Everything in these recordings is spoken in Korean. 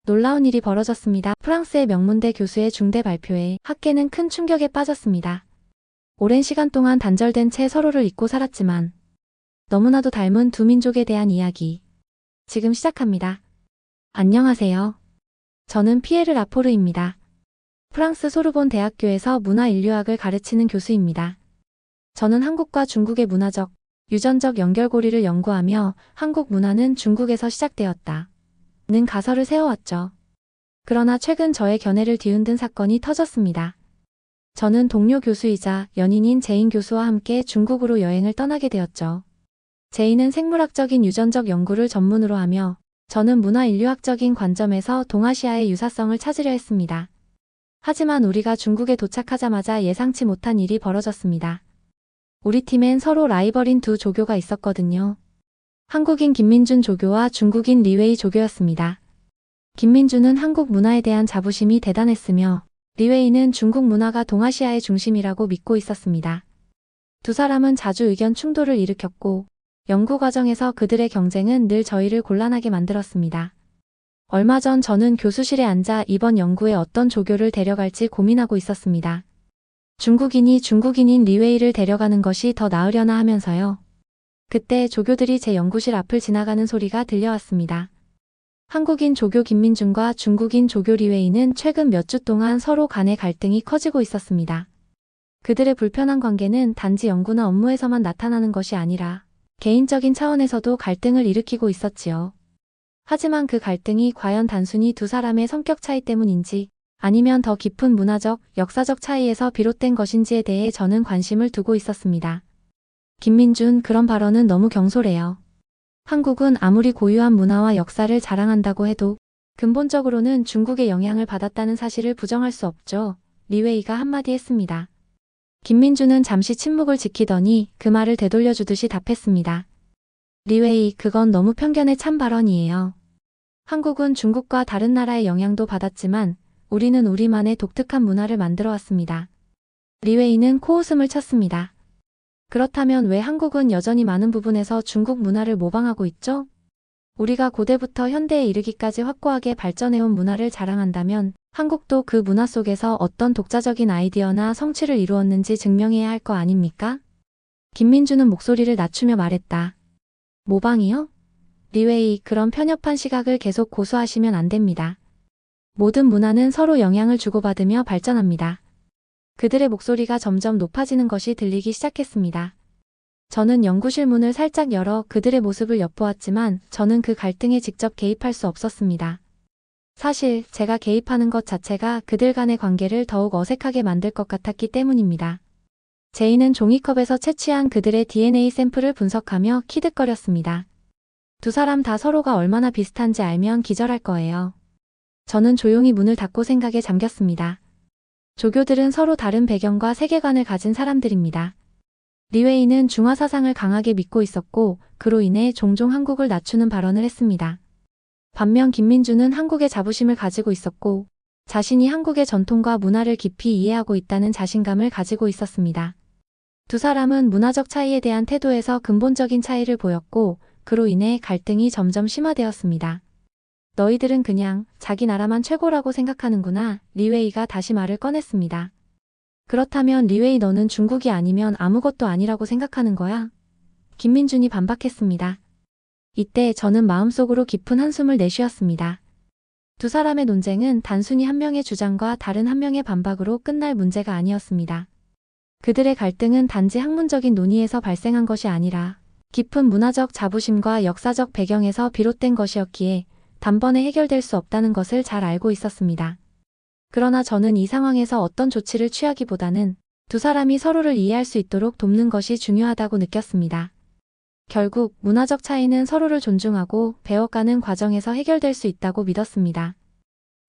놀라운 일이 벌어졌습니다. 프랑스의 명문대 교수의 중대 발표에 학계는 큰 충격에 빠졌습니다. 오랜 시간 동안 단절된 채 서로를 잊고 살았지만 너무나도 닮은 두 민족에 대한 이야기. 지금 시작합니다. 안녕하세요. 저는 피에르 라포르입니다. 프랑스 소르본 대학교에서 문화인류학을 가르치는 교수입니다. 저는 한국과 중국의 문화적, 유전적 연결고리를 연구하며 한국 문화는 중국에서 시작되었다 는 가설을 세워왔죠. 그러나 최근 저의 견해를 뒤흔든 사건이 터졌습니다. 저는 동료 교수이자 연인인 제인 교수와 함께 중국으로 여행을 떠나게 되었죠. 제인은 생물학적인 유전적 연구를 전문으로 하며 저는 문화인류학적인 관점에서 동아시아의 유사성을 찾으려 했습니다. 하지만 우리가 중국에 도착하자마자 예상치 못한 일이 벌어졌습니다. 우리 팀엔 서로 라이벌인 두 조교가 있었거든요. 한국인 김민준 조교와 중국인 리웨이 조교였습니다. 김민준은 한국 문화에 대한 자부심이 대단했으며 리웨이는 중국 문화가 동아시아의 중심이라고 믿고 있었습니다. 두 사람은 자주 의견 충돌을 일으켰고 연구 과정에서 그들의 경쟁은 늘 저희를 곤란하게 만들었습니다. 얼마 전 저는 교수실에 앉아 이번 연구에 어떤 조교를 데려갈지 고민하고 있었습니다. 중국인이 중국인인 리웨이를 데려가는 것이 더 나으려나 하면서요. 그때 조교들이 제 연구실 앞을 지나가는 소리가 들려왔습니다. 한국인 조교 김민준과 중국인 조교 리웨이는 최근 몇 주 동안 서로 간의 갈등이 커지고 있었습니다. 그들의 불편한 관계는 단지 연구나 업무에서만 나타나는 것이 아니라 개인적인 차원에서도 갈등을 일으키고 있었지요. 하지만 그 갈등이 과연 단순히 두 사람의 성격 차이 때문인지 아니면 더 깊은 문화적, 역사적 차이에서 비롯된 것인지에 대해 저는 관심을 두고 있었습니다. 김민준, 그런 발언은 너무 경솔해요. 한국은 아무리 고유한 문화와 역사를 자랑한다고 해도 근본적으로는 중국의 영향을 받았다는 사실을 부정할 수 없죠. 리웨이가 한마디 했습니다. 김민준은 잠시 침묵을 지키더니 그 말을 되돌려주듯이 답했습니다. 리웨이, 그건 너무 편견에 찬 발언이에요. 한국은 중국과 다른 나라의 영향도 받았지만 우리는 우리만의 독특한 문화를 만들어 왔습니다. 리웨이는 코웃음을 쳤습니다. 그렇다면 왜 한국은 여전히 많은 부분에서 중국 문화를 모방하고 있죠? 우리가 고대부터 현대에 이르기까지 확고하게 발전해온 문화를 자랑한다면 한국도 그 문화 속에서 어떤 독자적인 아이디어나 성취를 이루었는지 증명해야 할 거 아닙니까? 김민주는 목소리를 낮추며 말했다. 모방이요? 리웨이, 그런 편협한 시각을 계속 고수하시면 안 됩니다. 모든 문화는 서로 영향을 주고받으며 발전합니다. 그들의 목소리가 점점 높아지는 것이 들리기 시작했습니다. 저는 연구실 문을 살짝 열어 그들의 모습을 엿보았지만 저는 그 갈등에 직접 개입할 수 없었습니다. 사실 제가 개입하는 것 자체가 그들 간의 관계를 더욱 어색하게 만들 것 같았기 때문입니다. 제인은 종이컵에서 채취한 그들의 DNA 샘플을 분석하며 키득거렸습니다. 두 사람 다 서로가 얼마나 비슷한지 알면 기절할 거예요. 저는 조용히 문을 닫고 생각에 잠겼습니다. 조교들은 서로 다른 배경과 세계관을 가진 사람들입니다. 리웨이는 중화 사상을 강하게 믿고 있었고 그로 인해 종종 한국을 낮추는 발언을 했습니다. 반면 김민준은 한국의 자부심을 가지고 있었고 자신이 한국의 전통과 문화를 깊이 이해하고 있다는 자신감을 가지고 있었습니다. 두 사람은 문화적 차이에 대한 태도에서 근본적인 차이를 보였고 그로 인해 갈등이 점점 심화되었습니다. 너희들은 그냥 자기 나라만 최고라고 생각하는구나. 리웨이가 다시 말을 꺼냈습니다. 그렇다면 리웨이, 너는 중국이 아니면 아무것도 아니라고 생각하는 거야? 김민준이 반박했습니다. 이때 저는 마음속으로 깊은 한숨을 내쉬었습니다. 두 사람의 논쟁은 단순히 한 명의 주장과 다른 한 명의 반박으로 끝날 문제가 아니었습니다. 그들의 갈등은 단지 학문적인 논의에서 발생한 것이 아니라 깊은 문화적 자부심과 역사적 배경에서 비롯된 것이었기에 단번에 해결될 수 없다는 것을 잘 알고 있었습니다. 그러나 저는 이 상황에서 어떤 조치를 취하기보다는 두 사람이 서로를 이해할 수 있도록 돕는 것이 중요하다고 느꼈습니다. 결국 문화적 차이는 서로를 존중하고 배워가는 과정에서 해결될 수 있다고 믿었습니다.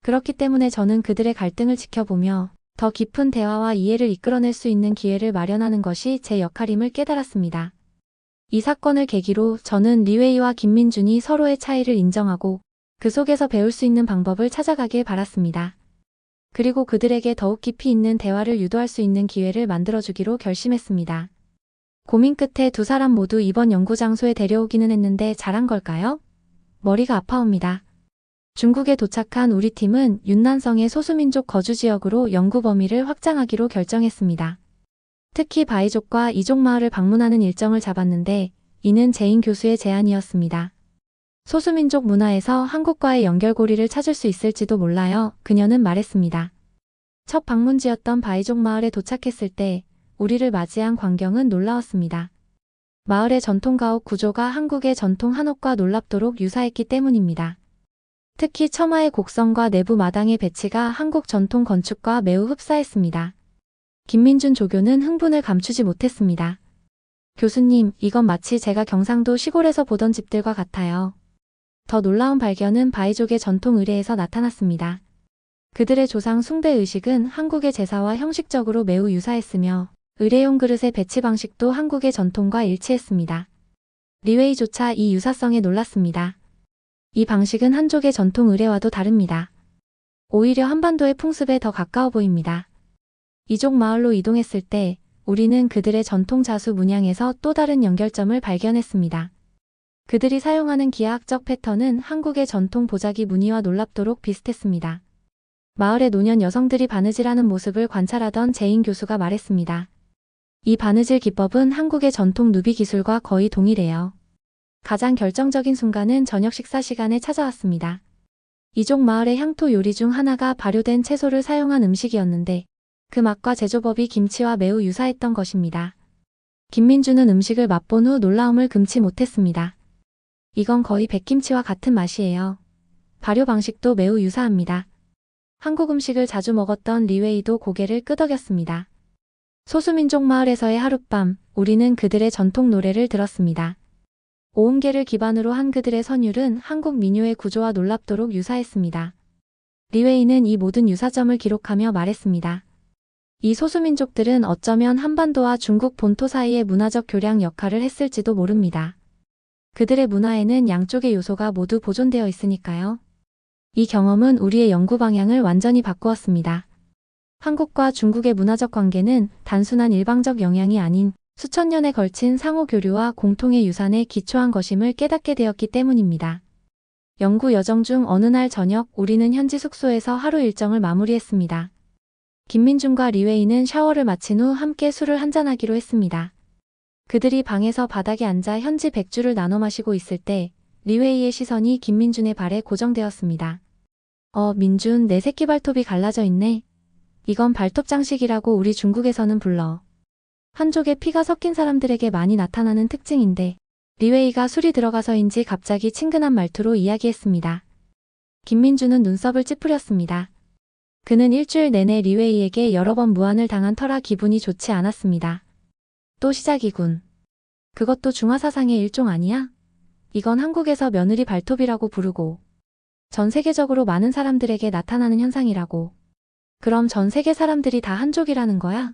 그렇기 때문에 저는 그들의 갈등을 지켜보며 더 깊은 대화와 이해를 이끌어낼 수 있는 기회를 마련하는 것이 제 역할임을 깨달았습니다. 이 사건을 계기로 저는 리웨이와 김민준이 서로의 차이를 인정하고 그 속에서 배울 수 있는 방법을 찾아가길 바랐습니다. 그리고 그들에게 더욱 깊이 있는 대화를 유도할 수 있는 기회를 만들어주기로 결심했습니다. 고민 끝에 두 사람 모두 이번 연구 장소에 데려오기는 했는데 잘한 걸까요? 머리가 아파옵니다. 중국에 도착한 우리 팀은 윤난성의 소수민족 거주지역으로 연구 범위를 확장하기로 결정했습니다. 특히 바이족과 이족 마을을 방문하는 일정을 잡았는데 이는 제인 교수의 제안이었습니다. 소수민족 문화에서 한국과의 연결고리를 찾을 수 있을지도 몰라요. 그녀는 말했습니다. 첫 방문지였던 바이족 마을에 도착했을 때 우리를 맞이한 광경은 놀라웠습니다. 마을의 전통 가옥 구조가 한국의 전통 한옥과 놀랍도록 유사했기 때문입니다. 특히 처마의 곡선과 내부 마당의 배치가 한국 전통 건축과 매우 흡사했습니다. 김민준 조교는 흥분을 감추지 못했습니다. 교수님, 이건 마치 제가 경상도 시골에서 보던 집들과 같아요. 더 놀라운 발견은 바이족의 전통 의례에서 나타났습니다. 그들의 조상 숭배 의식은 한국의 제사와 형식적으로 매우 유사했으며 의례용 그릇의 배치 방식도 한국의 전통과 일치했습니다. 리웨이조차 이 유사성에 놀랐습니다. 이 방식은 한족의 전통 의례와도 다릅니다. 오히려 한반도의 풍습에 더 가까워 보입니다. 이족 마을로 이동했을 때 우리는 그들의 전통 자수 문양에서 또 다른 연결점을 발견했습니다. 그들이 사용하는 기하학적 패턴은 한국의 전통 보자기 무늬와 놀랍도록 비슷했습니다. 마을의 노년 여성들이 바느질하는 모습을 관찰하던 제인 교수가 말했습니다. 이 바느질 기법은 한국의 전통 누비 기술과 거의 동일해요. 가장 결정적인 순간은 저녁 식사 시간에 찾아왔습니다. 이족 마을의 향토 요리 중 하나가 발효된 채소를 사용한 음식이었는데 그 맛과 제조법이 김치와 매우 유사했던 것입니다. 김민주는 음식을 맛본 후 놀라움을 금치 못했습니다. 이건 거의 백김치와 같은 맛이에요. 발효 방식도 매우 유사합니다. 한국 음식을 자주 먹었던 리웨이도 고개를 끄덕였습니다. 소수민족 마을에서의 하룻밤, 우리는 그들의 전통 노래를 들었습니다. 오음계를 기반으로 한 그들의 선율은 한국 민요의 구조와 놀랍도록 유사했습니다. 리웨이는 이 모든 유사점을 기록하며 말했습니다. 이 소수민족들은 어쩌면 한반도와 중국 본토 사이의 문화적 교량 역할을 했을지도 모릅니다. 그들의 문화에는 양쪽의 요소가 모두 보존되어 있으니까요. 이 경험은 우리의 연구 방향을 완전히 바꾸었습니다. 한국과 중국의 문화적 관계는 단순한 일방적 영향이 아닌 수천 년에 걸친 상호 교류와 공통의 유산에 기초한 것임을 깨닫게 되었기 때문입니다. 연구 여정 중 어느 날 저녁 우리는 현지 숙소에서 하루 일정을 마무리했습니다. 김민준과 리웨이는 샤워를 마친 후 함께 술을 한잔하기로 했습니다. 그들이 방에서 바닥에 앉아 현지 백주를 나눠 마시고 있을 때 리웨이의 시선이 김민준의 발에 고정되었습니다. 민준, 내 새끼 발톱이 갈라져 있네. 이건 발톱 장식이라고 우리 중국에서는 불러. 한족의 피가 섞인 사람들에게 많이 나타나는 특징인데 리웨이가 술이 들어가서인지 갑자기 친근한 말투로 이야기했습니다. 김민준은 눈썹을 찌푸렸습니다. 그는 일주일 내내 리웨이에게 여러 번 무안을 당한 터라 기분이 좋지 않았습니다. 또 시작이군. 그것도 중화사상의 일종 아니야? 이건 한국에서 며느리 발톱이라고 부르고 전 세계적으로 많은 사람들에게 나타나는 현상이라고. 그럼 전 세계 사람들이 다 한족이라는 거야?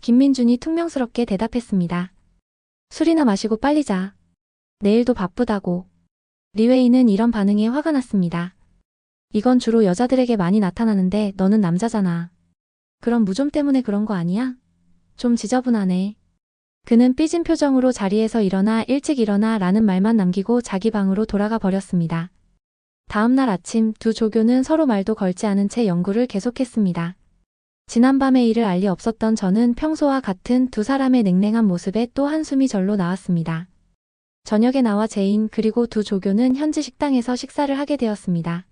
김민준이 퉁명스럽게 대답했습니다. 술이나 마시고 빨리 자. 내일도 바쁘다고. 리웨이는 이런 반응에 화가 났습니다. 이건 주로 여자들에게 많이 나타나는데 너는 남자잖아. 그럼 무좀 때문에 그런 거 아니야? 좀 지저분하네. 그는 삐진 표정으로 자리에서 일어나 일찍 일어나 라는 말만 남기고 자기 방으로 돌아가 버렸습니다. 다음 날 아침 두 조교는 서로 말도 걸지 않은 채 연구를 계속했습니다. 지난밤의 일을 알 리 없었던 저는 평소와 같은 두 사람의 냉랭한 모습에 또 한숨이 절로 나왔습니다. 저녁에 나와 제인 그리고 두 조교는 현지 식당에서 식사를 하게 되었습니다.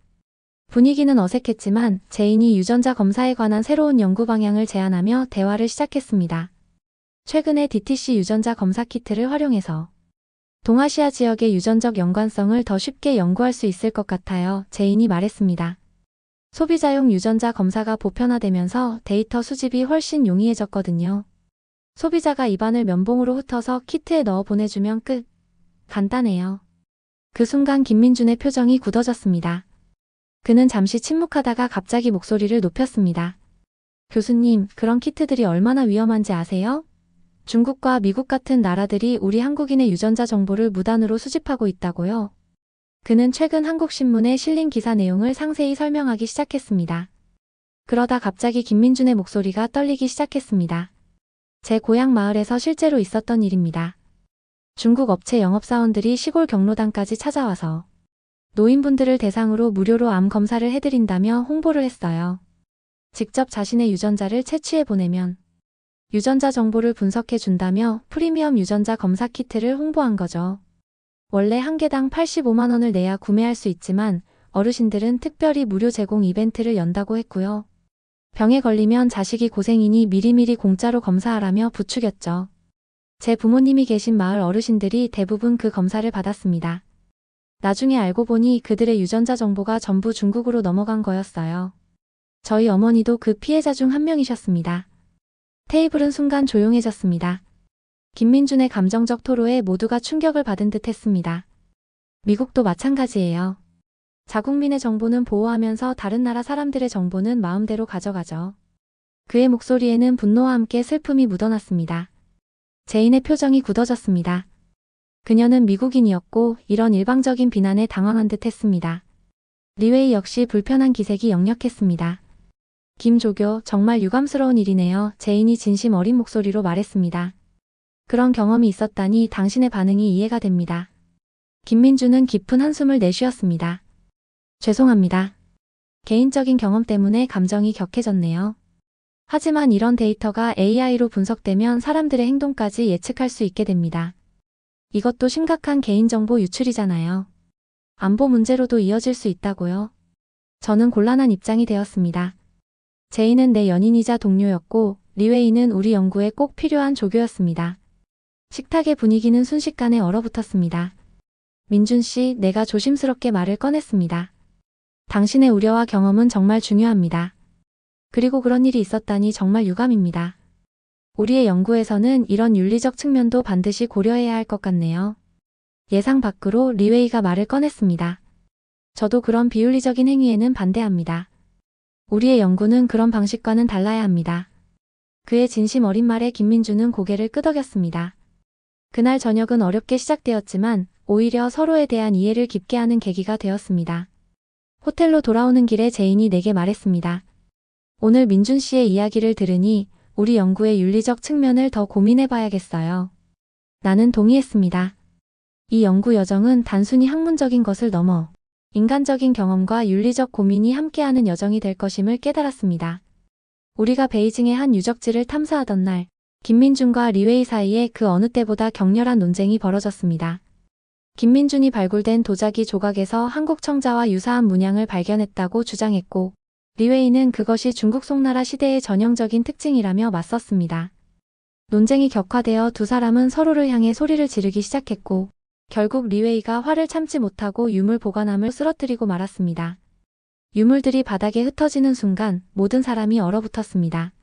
분위기는 어색했지만 제인이 유전자 검사에 관한 새로운 연구 방향을 제안하며 대화를 시작했습니다. 최근에 DTC 유전자 검사 키트를 활용해서 동아시아 지역의 유전적 연관성을 더 쉽게 연구할 수 있을 것 같아요. 제인이 말했습니다. 소비자용 유전자 검사가 보편화되면서 데이터 수집이 훨씬 용이해졌거든요. 소비자가 입안을 면봉으로 훑어서 키트에 넣어 보내주면 끝. 간단해요. 그 순간 김민준의 표정이 굳어졌습니다. 그는 잠시 침묵하다가 갑자기 목소리를 높였습니다. 교수님, 그런 키트들이 얼마나 위험한지 아세요? 중국과 미국 같은 나라들이 우리 한국인의 유전자 정보를 무단으로 수집하고 있다고요? 그는 최근 한국신문에 실린 기사 내용을 상세히 설명하기 시작했습니다. 그러다 갑자기 김민준의 목소리가 떨리기 시작했습니다. 제 고향 마을에서 실제로 있었던 일입니다. 중국 업체 영업사원들이 시골 경로당까지 찾아와서 노인분들을 대상으로 무료로 암 검사를 해드린다며 홍보를 했어요. 직접 자신의 유전자를 채취해 보내면 유전자 정보를 분석해 준다며 프리미엄 유전자 검사 키트를 홍보한 거죠. 원래 한 개당 85만 원을 내야 구매할 수 있지만 어르신들은 특별히 무료 제공 이벤트를 연다고 했고요. 병에 걸리면 자식이 고생이니 미리미리 공짜로 검사하라며 부추겼죠. 제 부모님이 계신 마을 어르신들이 대부분 그 검사를 받았습니다. 나중에 알고 보니 그들의 유전자 정보가 전부 중국으로 넘어간 거였어요. 저희 어머니도 그 피해자 중 한 명이셨습니다. 테이블은 순간 조용해졌습니다. 김민준의 감정적 토로에 모두가 충격을 받은 듯 했습니다. 미국도 마찬가지예요. 자국민의 정보는 보호하면서 다른 나라 사람들의 정보는 마음대로 가져가죠. 그의 목소리에는 분노와 함께 슬픔이 묻어났습니다. 제인의 표정이 굳어졌습니다. 그녀는 미국인이었고 이런 일방적인 비난에 당황한 듯 했습니다. 리웨이 역시 불편한 기색이 역력했습니다. 김조교, 정말 유감스러운 일이네요. 제인이 진심 어린 목소리로 말했습니다. 그런 경험이 있었다니 당신의 반응이 이해가 됩니다. 김민주는 깊은 한숨을 내쉬었습니다. 죄송합니다. 개인적인 경험 때문에 감정이 격해졌네요. 하지만 이런 데이터가 AI로 분석되면 사람들의 행동까지 예측할 수 있게 됩니다. 이것도 심각한 개인정보 유출이잖아요. 안보 문제로도 이어질 수 있다고요. 저는 곤란한 입장이 되었습니다. 제인은 내 연인이자 동료였고 리웨이는 우리 연구에 꼭 필요한 조교였습니다. 식탁의 분위기는 순식간에 얼어붙었습니다. 민준 씨, 내가 조심스럽게 말을 꺼냈습니다. 당신의 우려와 경험은 정말 중요합니다. 그리고 그런 일이 있었다니 정말 유감입니다. 우리의 연구에서는 이런 윤리적 측면도 반드시 고려해야 할 것 같네요. 예상 밖으로 리웨이가 말을 꺼냈습니다. 저도 그런 비윤리적인 행위에는 반대합니다. 우리의 연구는 그런 방식과는 달라야 합니다. 그의 진심 어린 말에 김민주는 고개를 끄덕였습니다. 그날 저녁은 어렵게 시작되었지만 오히려 서로에 대한 이해를 깊게 하는 계기가 되었습니다. 호텔로 돌아오는 길에 제인이 내게 말했습니다. 오늘 민준 씨의 이야기를 들으니 우리 연구의 윤리적 측면을 더 고민해봐야겠어요. 나는 동의했습니다. 이 연구 여정은 단순히 학문적인 것을 넘어 인간적인 경험과 윤리적 고민이 함께하는 여정이 될 것임을 깨달았습니다. 우리가 베이징의 한 유적지를 탐사하던 날, 김민준과 리웨이 사이에 그 어느 때보다 격렬한 논쟁이 벌어졌습니다. 김민준이 발굴된 도자기 조각에서 한국 청자와 유사한 문양을 발견했다고 주장했고, 리웨이는 그것이 중국 송나라 시대의 전형적인 특징이라며 맞섰습니다. 논쟁이 격화되어 두 사람은 서로를 향해 소리를 지르기 시작했고, 결국 리웨이가 화를 참지 못하고 유물 보관함을 쓰러뜨리고 말았습니다. 유물들이 바닥에 흩어지는 순간 모든 사람이 얼어붙었습니다.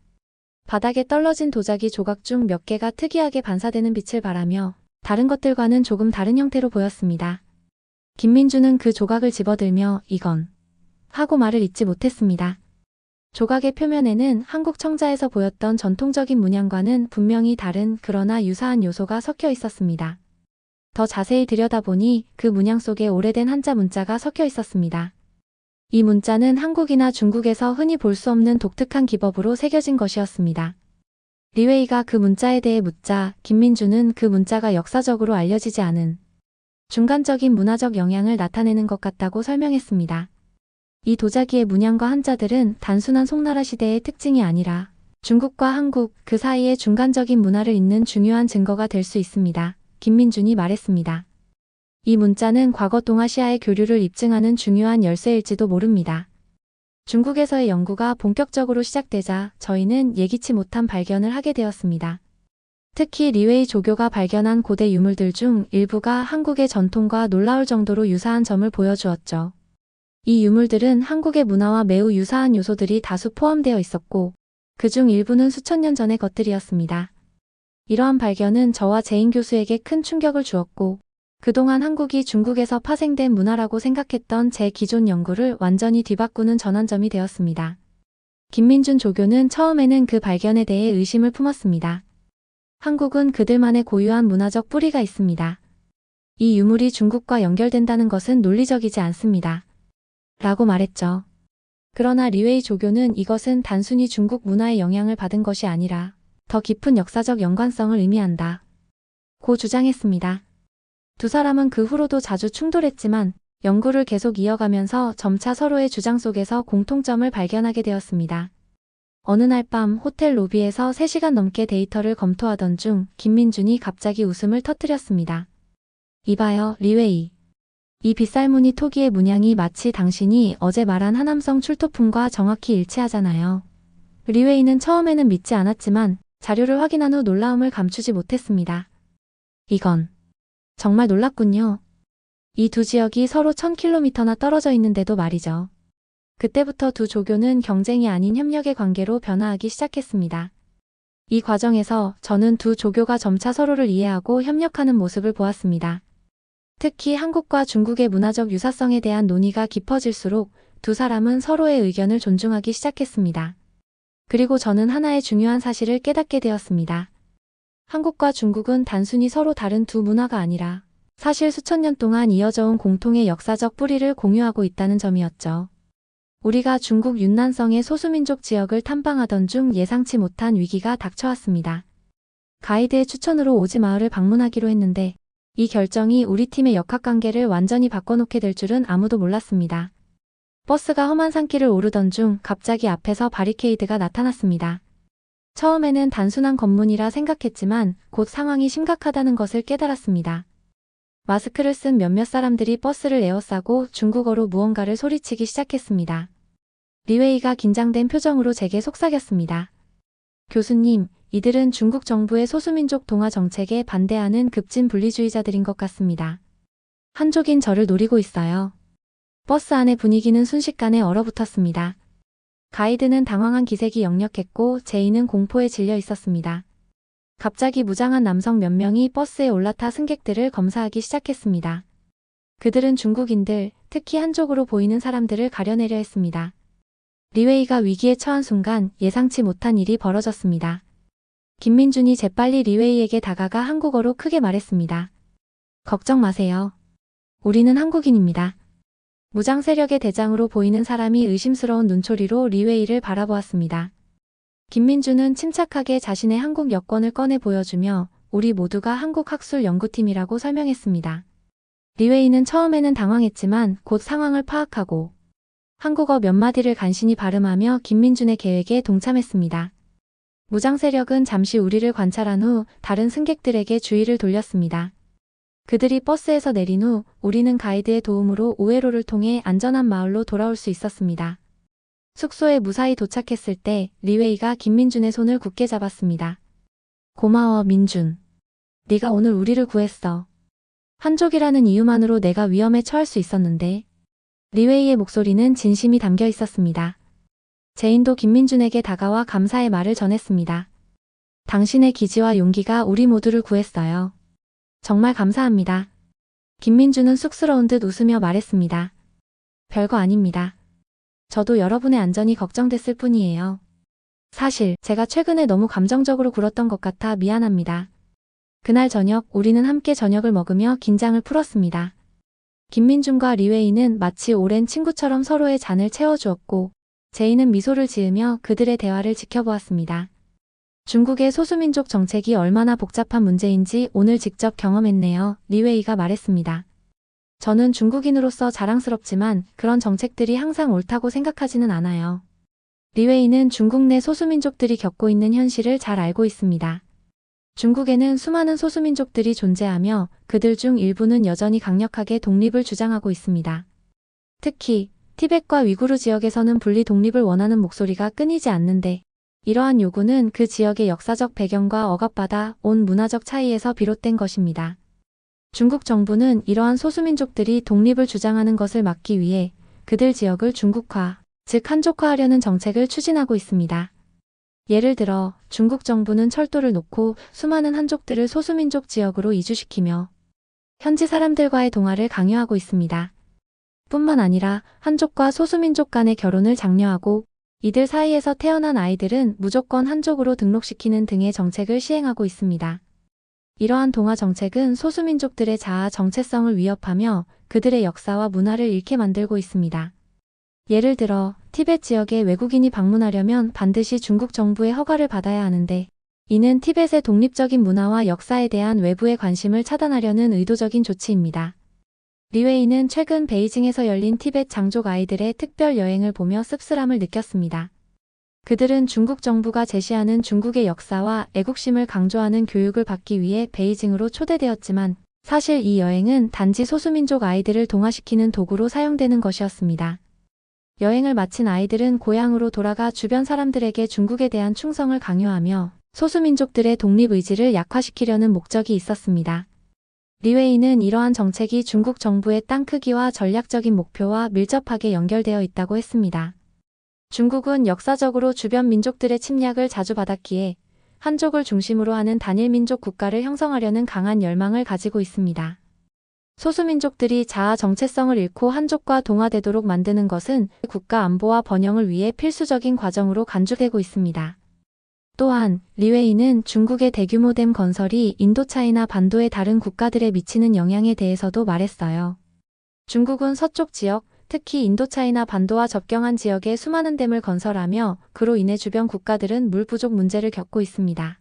바닥에 떨어진 도자기 조각 중 몇 개가 특이하게 반사되는 빛을 발하며 다른 것들과는 조금 다른 형태로 보였습니다. 김민주는 그 조각을 집어들며 이건 하고 말을 잇지 못했습니다. 조각의 표면에는 한국 청자에서 보였던 전통적인 문양과는 분명히 다른 그러나 유사한 요소가 섞여 있었습니다. 더 자세히 들여다보니 그 문양 속에 오래된 한자 문자가 섞여 있었습니다. 이 문자는 한국이나 중국에서 흔히 볼 수 없는 독특한 기법으로 새겨진 것이었습니다. 리웨이가 그 문자에 대해 묻자 김민주는 그 문자가 역사적으로 알려지지 않은 중간적인 문화적 영향을 나타내는 것 같다고 설명했습니다. 이 도자기의 문양과 한자들은 단순한 송나라 시대의 특징이 아니라 중국과 한국 그 사이의 중간적인 문화를 잇는 중요한 증거가 될 수 있습니다. 김민준이 말했습니다. 이 문자는 과거 동아시아의 교류를 입증하는 중요한 열쇠일지도 모릅니다. 중국에서의 연구가 본격적으로 시작되자 저희는 예기치 못한 발견을 하게 되었습니다. 특히 리웨이 조교가 발견한 고대 유물들 중 일부가 한국의 전통과 놀라울 정도로 유사한 점을 보여주었죠. 이 유물들은 한국의 문화와 매우 유사한 요소들이 다수 포함되어 있었고 그중 일부는 수천 년 전의 것들이었습니다. 이러한 발견은 저와 제인 교수에게 큰 충격을 주었고 그동안 한국이 중국에서 파생된 문화라고 생각했던 제 기존 연구를 완전히 뒤바꾸는 전환점이 되었습니다. 김민준 조교는 처음에는 그 발견에 대해 의심을 품었습니다. 한국은 그들만의 고유한 문화적 뿌리가 있습니다. 이 유물이 중국과 연결된다는 것은 논리적이지 않습니다. 라고 말했죠. 그러나 리웨이 조교는 이것은 단순히 중국 문화의 영향을 받은 것이 아니라 더 깊은 역사적 연관성을 의미한다. 고 주장했습니다. 두 사람은 그 후로도 자주 충돌했지만 연구를 계속 이어가면서 점차 서로의 주장 속에서 공통점을 발견하게 되었습니다. 어느 날 밤 호텔 로비에서 3시간 넘게 데이터를 검토하던 중 김민준이 갑자기 웃음을 터뜨렸습니다. 이봐요, 리웨이. 이 빗살무늬 토기의 문양이 마치 당신이 어제 말한 하남성 출토품과 정확히 일치하잖아요. 리웨이는 처음에는 믿지 않았지만 자료를 확인한 후 놀라움을 감추지 못했습니다. 이건 정말 놀랐군요. 이 두 지역이 서로 1000km나 떨어져 있는데도 말이죠. 그때부터 두 조교는 경쟁이 아닌 협력의 관계로 변화하기 시작했습니다. 이 과정에서 저는 두 조교가 점차 서로를 이해하고 협력하는 모습을 보았습니다. 특히 한국과 중국의 문화적 유사성에 대한 논의가 깊어질수록 두 사람은 서로의 의견을 존중하기 시작했습니다. 그리고 저는 하나의 중요한 사실을 깨닫게 되었습니다. 한국과 중국은 단순히 서로 다른 두 문화가 아니라 사실 수천 년 동안 이어져 온 공통의 역사적 뿌리를 공유하고 있다는 점이었죠. 우리가 중국 윤난성의 소수민족 지역을 탐방하던 중 예상치 못한 위기가 닥쳐왔습니다. 가이드의 추천으로 오지 마을을 방문하기로 했는데 이 결정이 우리 팀의 역학관계를 완전히 바꿔놓게 될 줄은 아무도 몰랐습니다. 버스가 험한 산길을 오르던 중 갑자기 앞에서 바리케이드가 나타났습니다. 처음에는 단순한 검문이라 생각했지만 곧 상황이 심각하다는 것을 깨달았습니다. 마스크를 쓴 몇몇 사람들이 버스를 에워싸고 중국어로 무언가를 소리치기 시작했습니다. 리웨이가 긴장된 표정으로 제게 속삭였습니다. 교수님, 이들은 중국 정부의 소수민족 동화 정책에 반대하는 급진 분리주의자들인 것 같습니다. 한족인 저를 노리고 있어요. 버스 안의 분위기는 순식간에 얼어붙었습니다. 가이드는 당황한 기색이 역력했고 제이는 공포에 질려 있었습니다. 갑자기 무장한 남성 몇 명이 버스에 올라타 승객들을 검사하기 시작했습니다. 그들은 중국인들, 특히 한족으로 보이는 사람들을 가려내려 했습니다. 리웨이가 위기에 처한 순간 예상치 못한 일이 벌어졌습니다. 김민준이 재빨리 리웨이에게 다가가 한국어로 크게 말했습니다. 걱정 마세요. 우리는 한국인입니다. 무장 세력의 대장으로 보이는 사람이 의심스러운 눈초리로 리웨이를 바라보았습니다. 김민준은 침착하게 자신의 한국 여권을 꺼내 보여주며 우리 모두가 한국학술연구팀이라고 설명했습니다. 리웨이는 처음에는 당황했지만 곧 상황을 파악하고 한국어 몇 마디를 간신히 발음하며 김민준의 계획에 동참했습니다. 무장 세력은 잠시 우리를 관찰한 후 다른 승객들에게 주의를 돌렸습니다. 그들이 버스에서 내린 후 우리는 가이드의 도움으로 우회로를 통해 안전한 마을로 돌아올 수 있었습니다. 숙소에 무사히 도착했을 때 리웨이가 김민준의 손을 굳게 잡았습니다. 고마워, 민준. 네가 오늘 우리를 구했어. 한족이라는 이유만으로 내가 위험에 처할 수 있었는데. 리웨이의 목소리는 진심이 담겨 있었습니다. 제인도 김민준에게 다가와 감사의 말을 전했습니다. 당신의 기지와 용기가 우리 모두를 구했어요. 정말 감사합니다. 김민준은 쑥스러운 듯 웃으며 말했습니다. 별거 아닙니다. 저도 여러분의 안전이 걱정됐을 뿐이에요. 사실 제가 최근에 너무 감정적으로 굴었던 것 같아 미안합니다. 그날 저녁 우리는 함께 저녁을 먹으며 긴장을 풀었습니다. 김민준과 리웨이는 마치 오랜 친구처럼 서로의 잔을 채워주었고 제이는 미소를 지으며 그들의 대화를 지켜보았습니다. 중국의 소수민족 정책이 얼마나 복잡한 문제인지 오늘 직접 경험했네요. 리웨이가 말했습니다. 저는 중국인으로서 자랑스럽지만 그런 정책들이 항상 옳다고 생각하지는 않아요. 리웨이는 중국 내 소수민족들이 겪고 있는 현실을 잘 알고 있습니다. 중국에는 수많은 소수민족들이 존재하며 그들 중 일부는 여전히 강력하게 독립을 주장하고 있습니다. 특히 티벳과 위구르 지역에서는 분리 독립을 원하는 목소리가 끊이지 않는데 이러한 요구는 그 지역의 역사적 배경과 억압받아 온 문화적 차이에서 비롯된 것입니다. 중국 정부는 이러한 소수민족들이 독립을 주장하는 것을 막기 위해 그들 지역을 중국화, 즉 한족화하려는 정책을 추진하고 있습니다. 예를 들어 중국 정부는 철도를 놓고 수많은 한족들을 소수민족 지역으로 이주시키며 현지 사람들과의 동화를 강요하고 있습니다. 뿐만 아니라 한족과 소수민족 간의 결혼을 장려하고 이들 사이에서 태어난 아이들은 무조건 한족으로 등록시키는 등의 정책을 시행하고 있습니다. 이러한 동화 정책은 소수민족들의 자아 정체성을 위협하며 그들의 역사와 문화를 잃게 만들고 있습니다. 예를 들어 티벳 지역에 외국인이 방문하려면 반드시 중국 정부의 허가를 받아야 하는데 이는 티벳의 독립적인 문화와 역사에 대한 외부의 관심을 차단하려는 의도적인 조치입니다. 리웨이는 최근 베이징에서 열린 티벳 장족 아이들의 특별 여행을 보며 씁쓸함을 느꼈습니다. 그들은 중국 정부가 제시하는 중국의 역사와 애국심을 강조하는 교육을 받기 위해 베이징으로 초대되었지만 사실 이 여행은 단지 소수민족 아이들을 동화시키는 도구로 사용되는 것이었습니다. 여행을 마친 아이들은 고향으로 돌아가 주변 사람들에게 중국에 대한 충성을 강요하며 소수민족들의 독립의지를 약화시키려는 목적이 있었습니다. 리웨이는 이러한 정책이 중국 정부의 땅 크기와 전략적인 목표와 밀접하게 연결되어 있다고 했습니다. 중국은 역사적으로 주변 민족들의 침략을 자주 받았기에 한족을 중심으로 하는 단일 민족 국가를 형성하려는 강한 열망을 가지고 있습니다. 소수민족들이 자아 정체성을 잃고 한족과 동화되도록 만드는 것은 국가 안보와 번영을 위해 필수적인 과정으로 간주되고 있습니다. 또한 리웨이는 중국의 대규모 댐 건설이 인도차이나 반도의 다른 국가들에 미치는 영향에 대해서도 말했어요. 중국은 서쪽 지역, 특히 인도차이나 반도와 접경한 지역에 수많은 댐을 건설하며 그로 인해 주변 국가들은 물 부족 문제를 겪고 있습니다.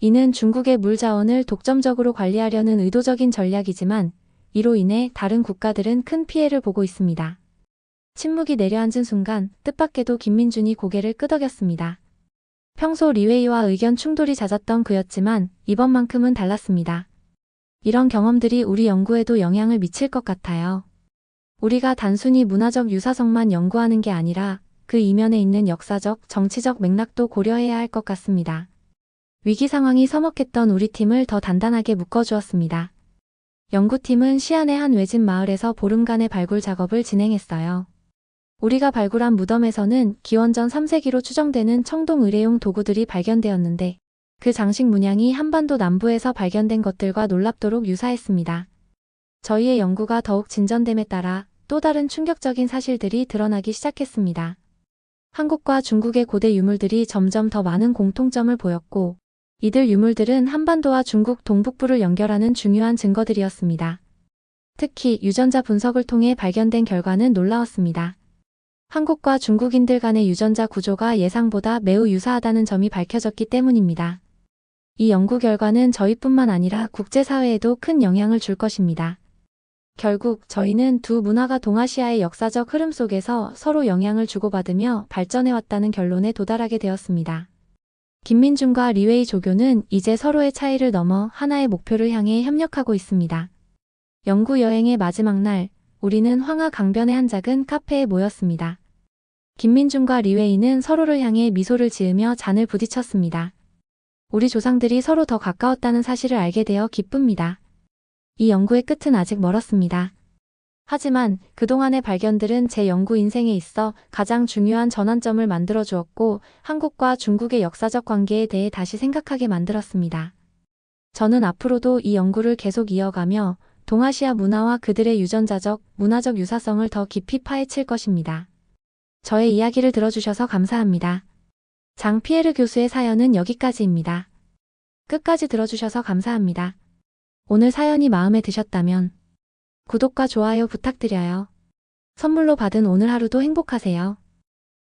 이는 중국의 물 자원을 독점적으로 관리하려는 의도적인 전략이지만 이로 인해 다른 국가들은 큰 피해를 보고 있습니다. 침묵이 내려앉은 순간 뜻밖에도 김민준이 고개를 끄덕였습니다. 평소 리웨이와 의견 충돌이 잦았던 그였지만 이번만큼은 달랐습니다. 이런 경험들이 우리 연구에도 영향을 미칠 것 같아요. 우리가 단순히 문화적 유사성만 연구하는 게 아니라 그 이면에 있는 역사적, 정치적 맥락도 고려해야 할 것 같습니다. 위기 상황이 서먹했던 우리 팀을 더 단단하게 묶어주었습니다. 연구팀은 시안의 한 외진 마을에서 보름간의 발굴 작업을 진행했어요. 우리가 발굴한 무덤에서는 기원전 3세기로 추정되는 청동 의뢰용 도구들이 발견되었는데 그 장식 문양이 한반도 남부에서 발견된 것들과 놀랍도록 유사했습니다. 저희의 연구가 더욱 진전됨에 따라 또 다른 충격적인 사실들이 드러나기 시작했습니다. 한국과 중국의 고대 유물들이 점점 더 많은 공통점을 보였고 이들 유물들은 한반도와 중국 동북부를 연결하는 중요한 증거들이었습니다. 특히 유전자 분석을 통해 발견된 결과는 놀라웠습니다. 한국과 중국인들 간의 유전자 구조가 예상보다 매우 유사하다는 점이 밝혀졌기 때문입니다. 이 연구 결과는 저희뿐만 아니라 국제사회에도 큰 영향을 줄 것입니다. 결국 저희는 두 문화가 동아시아의 역사적 흐름 속에서 서로 영향을 주고받으며 발전해왔다는 결론에 도달하게 되었습니다. 김민준과 리웨이 조교는 이제 서로의 차이를 넘어 하나의 목표를 향해 협력하고 있습니다. 연구 여행의 마지막 날, 우리는 황하 강변의 한 작은 카페에 모였습니다. 김민준과 리웨이는 서로를 향해 미소를 지으며 잔을 부딪혔습니다. 우리 조상들이 서로 더 가까웠다는 사실을 알게 되어 기쁩니다. 이 연구의 끝은 아직 멀었습니다. 하지만 그동안의 발견들은 제 연구 인생에 있어 가장 중요한 전환점을 만들어 주었고 한국과 중국의 역사적 관계에 대해 다시 생각하게 만들었습니다. 저는 앞으로도 이 연구를 계속 이어가며 동아시아 문화와 그들의 유전자적, 문화적 유사성을 더 깊이 파헤칠 것입니다. 저의 이야기를 들어주셔서 감사합니다. 장피에르 교수의 사연은 여기까지입니다. 끝까지 들어주셔서 감사합니다. 오늘 사연이 마음에 드셨다면 구독과 좋아요 부탁드려요. 선물로 받은 오늘 하루도 행복하세요.